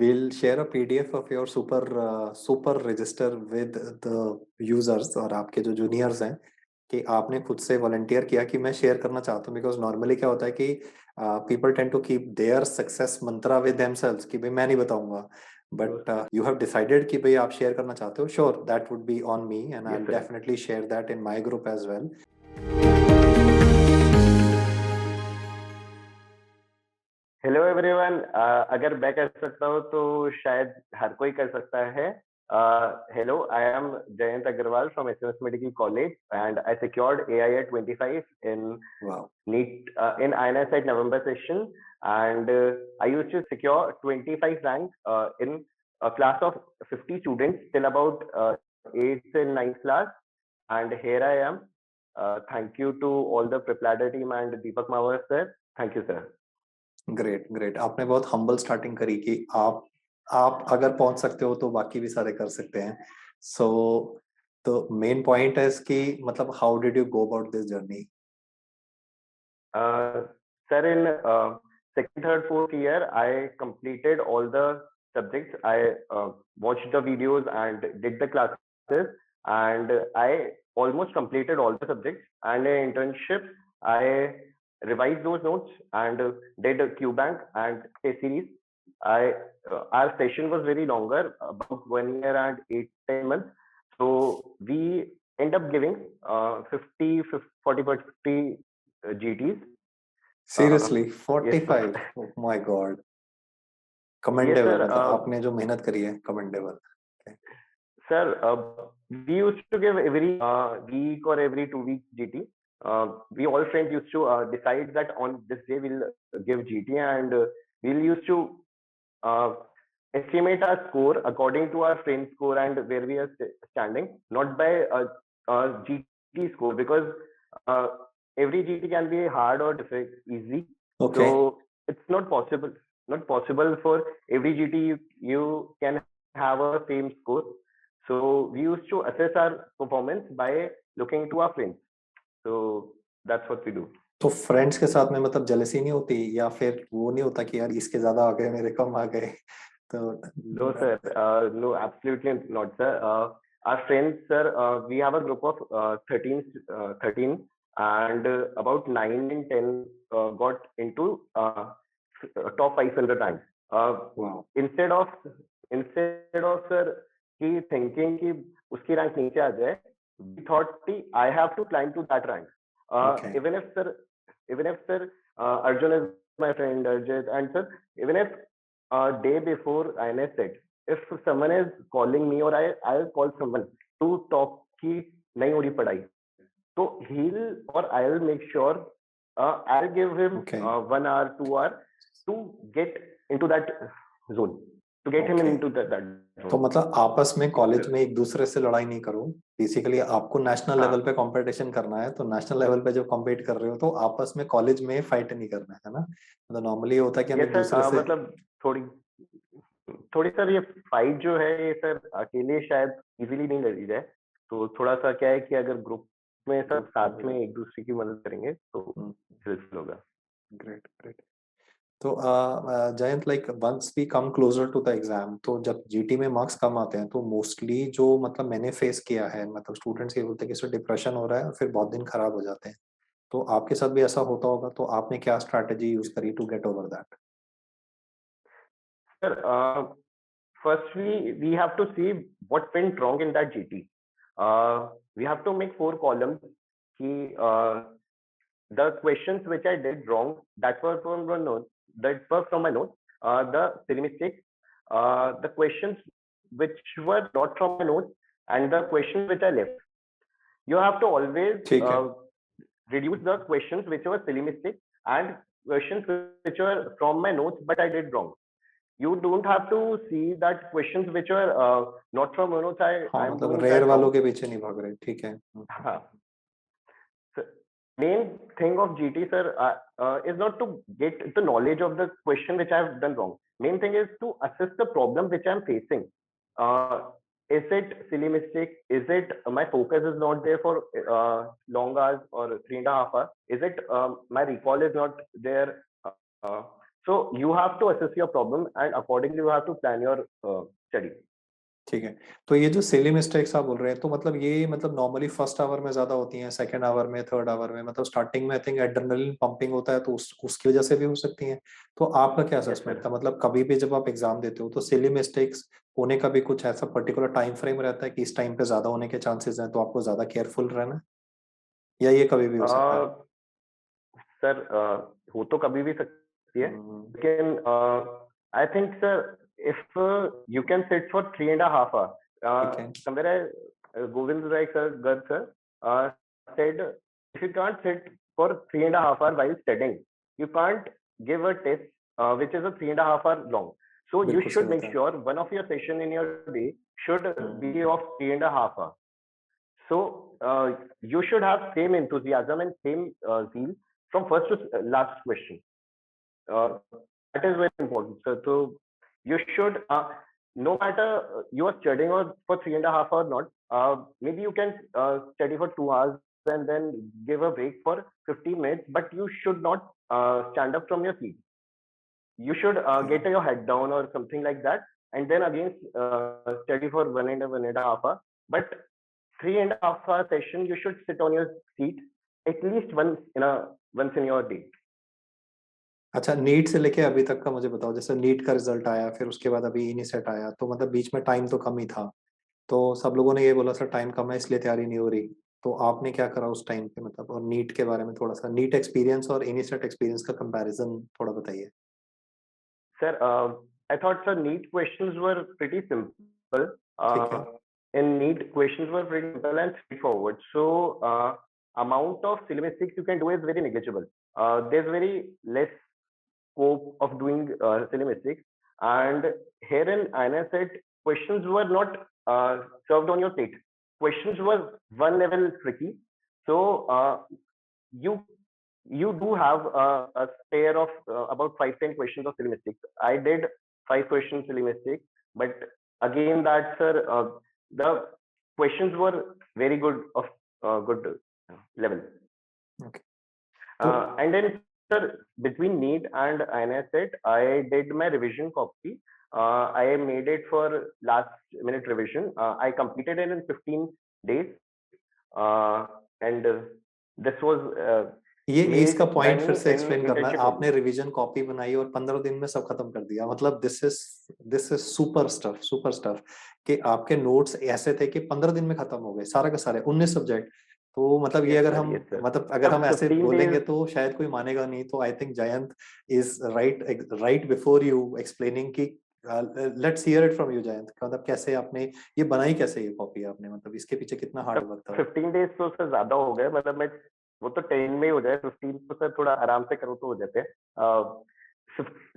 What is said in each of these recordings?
we'll share a PDF of your super register with the users और आपके जो juniors हैं कि आपने खुद से volunteer किया कि मैं share करना चाहता हूँ because normally क्या होता है कि people tend to keep their success mantra with themselves कि भाई मैं नहीं बताऊंगा but you have decided कि भाई आप share करना चाहते हो sure that would be on me and Yes, I'll sir. definitely share that in my group as well. Hello everyone, अगर मैं कर सकता हूँ तो शायद हर कोई कर सकता है. Hello, I am Jayant Agarwal from SMS Medical College and I secured AIA 25 in Wow. NEET in INSET November session, and I used to secure 25 rank in a class of 50 students till about 8th and 9th class, and here I am. Thank you to all the Prepladder team and Deepak Mawar sir. Thank you, sir. Great great. आपने बहुत humble starting करी कि आप अगर पहुंच सकते हो तो बाकी भी सारे कर सकते हैं. सो तो मेन पॉइंट है इसकी मतलब how did you go about this journey? Sir, in second, third, fourth year, I completed all the subjects. I watched the videos and did the classes, and I almost completed all the subjects. And in internship, I revised those notes and did a QBank and a series. Our session was very longer, about 1 year and 8 10 months. So we end up giving 50, 40, 50 GTs. Seriously Yes, 45? sir. Oh my God. Yes, commendable. sir. मतलब आपने जो मेहनत करी है commendable. Sir, we used to give every week or every 2 weeks GT. We all friends used to decide that on this day we'll give GT, and we'll used to uh, estimate our score according to our friend score and where we are standing, not by GT score, because uh, every GT can be hard or difficult, easy. Okay. So it's not possible for every GT you can have a same score. So we used to assess our performance by looking to our friends. So that's what we do. तो friends के साथ में मतलब jealousy नहीं होती या फिर वो नहीं होता कि यार इसके ज्यादा आ गए मेरे कम आ गए? तो No, sir. No, absolutely not, sir. Our friends, sir, we have a group of 13, and about 9 and 10 got into top 500 ranks. wow. Instead of sir ki thinking ki uski rank niche aa jaye, we thought ki I have to climb to that rank. Okay. Even if sir, Arjun is my friend, Arjit, and sir, even if day before INSET, if someone is calling me or I'll call someone to talk ki nahi ho rahi padhai, so he'll or I'll make sure I'll give him Okay. 1 hour, 2 hour to get into that zone, to get him Okay. into that तो zone. मतलब आपस में college में एक दूसरे से लड़ाई नहीं करो. बेसिकली आपको नेशनल हाँ. लेवल पे कंपटीशन करना है तो नेशनल लेवल पे जब कॉम्पीट कर रहे हो तो आपस में कॉलेज में फाइट नहीं करना है ना. मतलब नॉर्मली होता है कि हम Yes, एक sir. दूसरे से मतलब थोड़ी सर ये फाइट जो है ये सर अकेले शायद इजीली नहीं लड़ी जाए, तो थोड़ा सा क्या है कि अगर ग्रुप में सब साथ में एक दूसरे की मदद करेंगे तो हेल्पफुल होगा. Great great. तो Jayant like once we come closer to the exam तो जब जीटी में मार्क्स कम आते हैं तो मोस्टली जो मतलब मैंने फेस किया है मतलब स्टूडेंट्स ये बोलते हैं कि इससे डिप्रेशन हो रहा है और फिर बहुत दिन खराब हो जाते हैं. तो आपके साथ भी ऐसा होता होगा तो आपने क्या स्ट्रैटेजी यूज करी to get over that? Sir, firstly, we have to see what went wrong in that GT. We have to make 4 columns. The questions which I did wrong, that were from my notes. The silly mistakes, the questions which were not from my notes, and the questions which I left. You have to always reduce the questions which were silly mistakes and questions which were from my notes but I did wrong. You don't have to see that questions which were not from your notes. I'm मतलब doing rare that वालों wrong. के पीछे नहीं भाग रहे. ठीक है. So, main thing of GT, sir, is not to get the knowledge of the question which I've done wrong. Main thing is to assess the problem which I'm facing. Is it silly mistake? Is it my focus is not there for long hours or 3.5 hours? Is it my recall is not there? So you have to assess your problem and accordingly you have to plan your study. ठीक है। तो ये जो silly mistakes आप बोल रहे हैं, तो मतलब ये मतलब नॉर्मली फर्स्ट आवर में ज्यादा होती हैं, सेकंड आवर में, थर्ड आवर में, मतलब स्टार्टिंग में आई थिंक एड्रेनलिन पंपिंग होता है तो उसकी वजह से भी हो सकती हैं। तो आपका क्या Yes, असेसमेंट sir. था, मतलब कभी भी जब आप एग्जाम देते हो तो सिली मिस्टेक्स होने का भी कुछ ऐसा पर्टिकुलर टाइम फ्रेम रहता है कि इस टाइम पे ज्यादा होने के चांसेस हैं तो आपको ज्यादा केयरफुल रहना है, या ये कभी भी हो सकता है? सर हो तो कभी भी सकती है, हम्म, लेकिन I think sir if you can sit for 3.5 hours, ठीक है। somewhere Govind Rai sir, Garg sir, said if you can't sit for 3.5 hours while studying, you can't give a test which is a 3.5 hour long. So you बिल्कुल सही should बात make है। sure one of your session in your day should be of 3.5 hours. So you should have same enthusiasm and same zeal from first to last question. Uh, that is very important. So you should, no matter you are studying for 3.5 hours or not, maybe you can study for 2 hours and then give a break for 15 minutes, but you should not stand up from your seat. You should get your head down or something like that, and then again study for 1.5 hours. But 3.5 hour session, you should sit on your seat at least once in your day. अच्छा, NEET से लेके अभी तक का मुझे बताओ, जैसे NEET का रिजल्ट आया फिर उसके बाद अभी इनिसेट आया, तो मतलब बीच में टाइम तो कम ही था, तो सब लोगों ने ये बोला सर टाइम कम है इसलिए तैयारी नहीं हो रही, तो आपने क्या करा उस टाइम पे, मतलब और नीट के बारे में थोड़ा सा, नीट एक्सपीरियंस और इनिसेट एक्सपीरियंस का कंपैरिजन थोड़ा बताइए। Sir, I thought sir NEET questions were pretty simple. ठीक है। In NEET questions were pretty simple and straightforward. So amount of syllabistics you can do is very negligible. There's very less scope of doing syllabistics, and here in INSET questions were not served on your plate. Questions were one level tricky. So you you do have a spare of about 5-10 questions of syllabistics. I did 5 questions syllabistics, but again, that sir, the questions were very good of good level. Okay. तो And then sir, between NEET and INSET, I did my revision copy. I made it for last minute revision. I completed it in 15 days, and this was ये इसका made point फिर done से in explain करना है, internship only. आपने revision copy बनाई और 15 दिन में सब खत्म कर दिया, मतलब this is super stuff, super stuff, कि आपके नोट्स ऐसे थे कि 15 दिन में खत्म हो गए सारा का सारे 19 सब्जेक्ट। तो मतलब ये Yes अगर sir, हम yes sir. मतलब अगर हम Sir, ऐसे 15 बोलेंगे days. तो शायद कोई मानेगा नहीं, तो I think Jayant is right before you explaining कि let's hear it from you Jayant, मतलब कैसे आपने ये बनाई, कैसे ये कॉपी आपने, मतलब इसके पीछे कितना हार्ड वर्क था? 15 days तो सर ज्यादा हो गए, मतलब मैं वो तो 10 में ही हो जाए, 15 तो सर थोड़ा आराम से करो तो हो जाते हैं।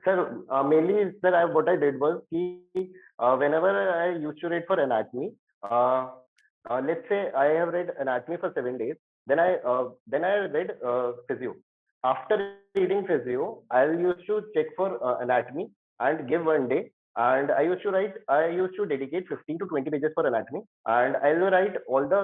Sir mainly sir what I did was कि whenever I used to read for anatomy, let's say I have read anatomy for 7 days, then I read physio. After reading physio, I used to check for anatomy and give one day, and I used to dedicate 15 to 20 pages for anatomy, and I will write all the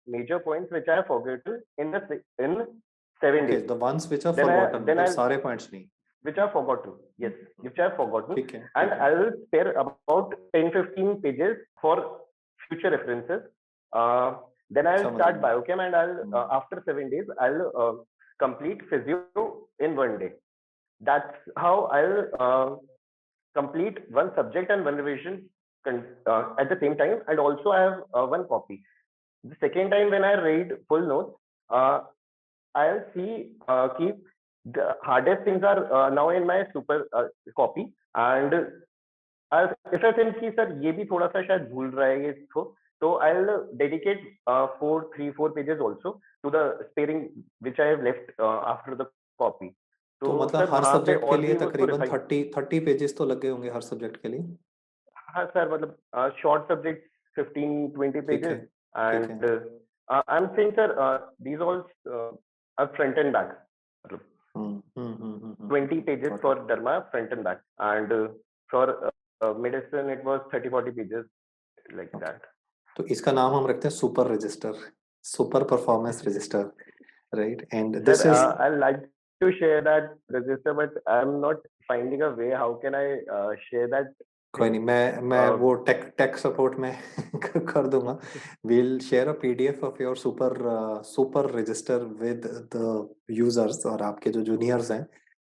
major points which I have forgotten in 7 okay, days. The ones which are Then forgotten, then मतलब I'll सारे points नहीं। which I've forgotten. Yes, which I've forgotten, ठीक है, and ठीक है। I will spare about 10-15 pages for future references. Then I'll समझ start गया। biochem, and I'll after 7 days I'll complete physio in one day. That's how I'll complete one subject and one revision at the same time, and also I have one copy. The second time when I read full notes, I'll see keep the hardest things are now in my super copy, and if I think कि sir ये भी थोड़ा सा शायद भूल रहा है ये तो I'll dedicate 4 pages also to the sparing which I have left after the copy. तो तो मतलब सर हर वहाँ पे सब्जेक्ट के और लिए भी उसको तकरीबन रिफाइन। 30 पेजेस तो लगे होंगे हर सब्जेक्ट के लिए? हाँ सर, मतलब शॉर्ट सब्जेक्ट 15-20 ठीक है, pages, ठीक है। and I'm saying sir these all are front and back, मतलब 20 pages Got for it. derma front and back, and for medicine it was 30-40 pages like Okay. that. तो इसका नाम हम रखते हैं super register, super performance register, right? And Sir, this is I like to share that register, but I'm not finding a way how can I share that कोई नहीं, thing. मैं वो टेक सपोर्ट में कर दूंगा. We'll share a PDF of your super register with the users और आपके जो juniors हैं.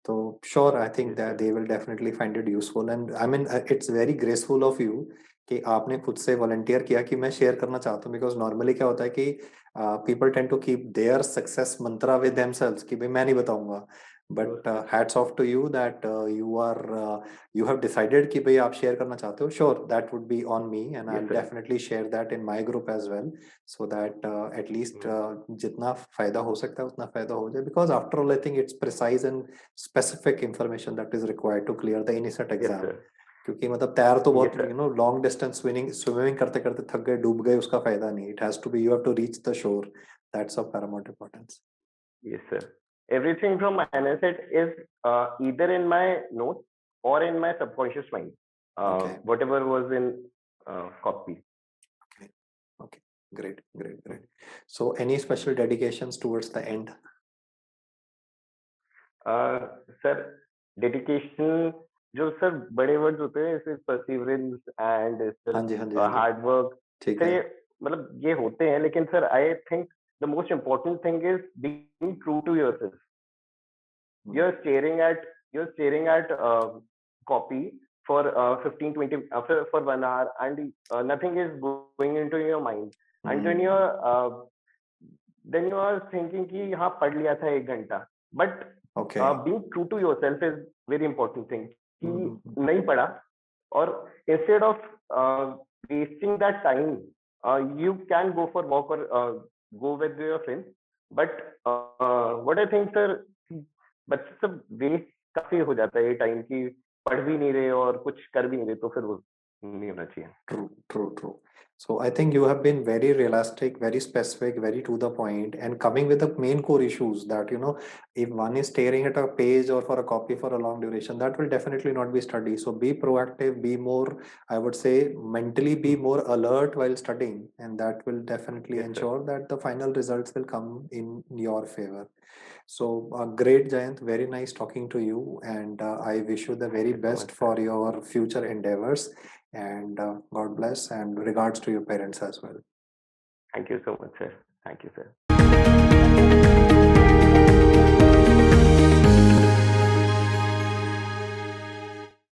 तो sure, I think Yes, that sir. they will definitely find it useful, and I mean it's very graceful of you कि आपने खुद से volunteer किया कि मैं share करना चाहता हूँ, because normally क्या होता है कि people tend to keep their success mantra with themselves कि भाई मैं नहीं बताऊंगा. No, But sir. hats off to you that you have decided कि भाई आप share करना चाहते हो. Sure, that would be on me, and Yes, I'll sir. definitely share that in my group as well, so that at least जितना फायदा हो सकता है उतना फायदा हो जाए. Because after all, I think it's precise and specific information that is required to clear the INISET Yes, exam. sir. क्योंकि मतलब तैयार तो बहुत, Yes, sir. you know, long distance swimming करते करते थक गए, डूब गए, उसका फायदा नहीं. It has to be, you have to reach the shore. That's of paramount importance. Yes, sir. Everything from NSET is either in my notes or in my subconscious mind. Okay. Whatever was in copy. Okay. Okay. Great. Great. Great. So, any special dedications towards the end? Sir dedication जो sir बड़े words होते हैं जैसे perseverance and sir हाँ जी, हाँ जी, हाँ जी. हार्ड वर्क, ठीक सर है. ये मतलब ये होते हैं, लेकिन sir I think the most important thing is being true to yourself. You're staring at copy for 15 20 for 1 hour, and nothing is going into your mind, and then you are thinking कि हाँ पढ़ लिया था 1 घंटा, but Okay. being true to yourself is very important thing कि Mhm. नहीं पढ़ा, और instead of wasting that time, you can go for walk or go with your friends, but what I think sir, बच्चे सब waste काफी हो जाता है ये टाइम की, पढ़ भी नहीं रहे और कुछ कर भी नहीं रहे, तो फिर वो नहीं होना चाहिए. True, true, true. So I think you have been very realistic, very specific, very to the point, and coming with the main core issues that, you know, if one is staring at a page or for a copy for a long duration, that will definitely not be study. So be proactive, be more, I would say, mentally be more alert while studying, and that will definitely Yes, sir. ensure that the final results will come in your favor. So great, Jayant. Very nice talking to you, and I wish you the Thank very you so best much, for sir. your future endeavors. And God bless, and regards to your parents as well. Thank you so much, sir. Thank you, sir.